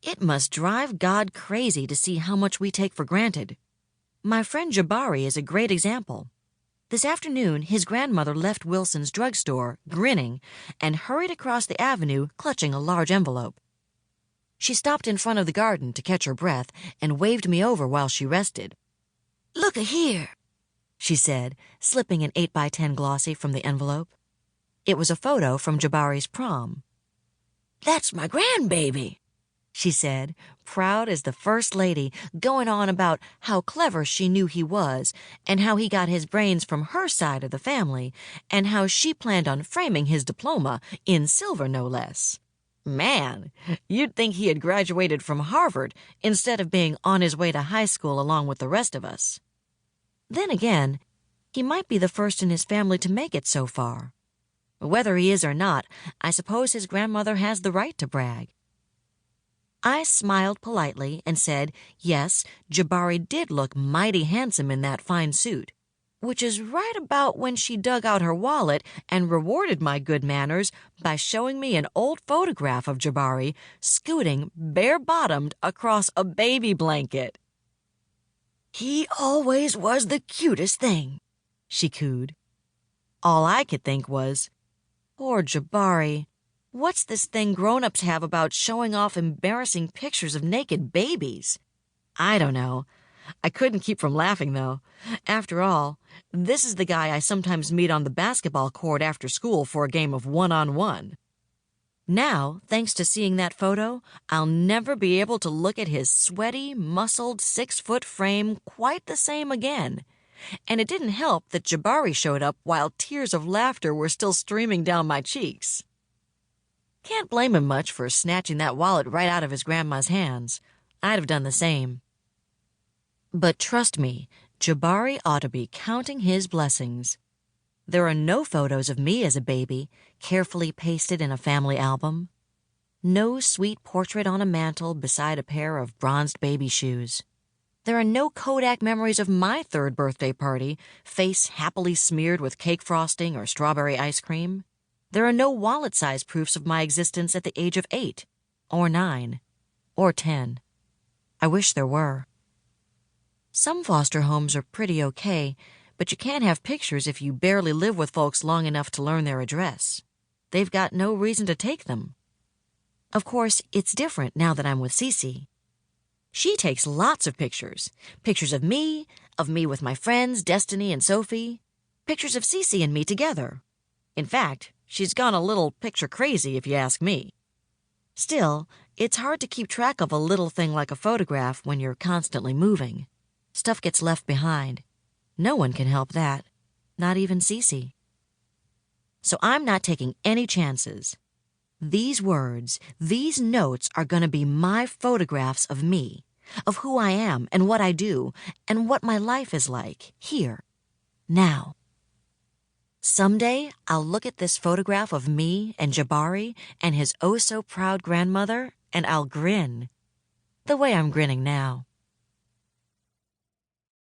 It must drive God crazy to see how much we take for granted. My friend Jabari is a great example. This afternoon, his grandmother left Wilson's drugstore, grinning, and hurried across the avenue, clutching a large envelope. She stopped in front of the garden to catch her breath and waved me over while she rested. "Look-a-here," she said, slipping an 8x10 glossy from the envelope. It was a photo from Jabari's prom. "That's my grandbaby," she said, proud as the First Lady, going on about how clever she knew he was, and how he got his brains from her side of the family, and how she planned on framing his diploma, in silver no less. Man, you'd think he had graduated from Harvard instead of being on his way to high school along with the rest of us. Then again, he might be the first in his family to make it so far. Whether he is or not, I suppose his grandmother has the right to brag. I smiled politely and said, yes, Jabari did look mighty handsome in that fine suit, which is right about when she dug out her wallet and rewarded my good manners by showing me an old photograph of Jabari scooting bare-bottomed across a baby blanket. "He always was the cutest thing," she cooed. All I could think was, poor Jabari. What's this thing grown-ups have about showing off embarrassing pictures of naked babies? I don't know. I couldn't keep from laughing, though. After all, this is the guy I sometimes meet on the basketball court after school for a game of one-on-one. Now, thanks to seeing that photo, I'll never be able to look at his sweaty, muscled 6-foot frame quite the same again. And it didn't help that Jabari showed up while tears of laughter were still streaming down my cheeks. Can't blame him much for snatching that wallet right out of his grandma's hands. I'd have done the same. But trust me, Jabari ought to be counting his blessings. There are no photos of me as a baby, carefully pasted in a family album. No sweet portrait on a mantel beside a pair of bronzed baby shoes. There are no Kodak memories of my 3rd birthday party, face happily smeared with cake frosting or strawberry ice cream. There are no wallet-size proofs of my existence at the age of 8, or 9, or 10. I wish there were. Some foster homes are pretty okay, but you can't have pictures if you barely live with folks long enough to learn their address. They've got no reason to take them. Of course, it's different now that I'm with CeCe. She takes lots of pictures. Pictures of me with my friends, Destiny and Sophie. Pictures of CeCe and me together. In fact, she's gone a little picture crazy if you ask me. Still, it's hard to keep track of a little thing like a photograph when you're constantly moving. Stuff gets left behind. No one can help that, not even CeCe. So I'm not taking any chances. These words, these notes are going to be my photographs of me, of who I am and what I do, and what my life is like, here, now. Someday, I'll look at this photograph of me and Jabari and his oh-so-proud grandmother, and I'll grin, the way I'm grinning now.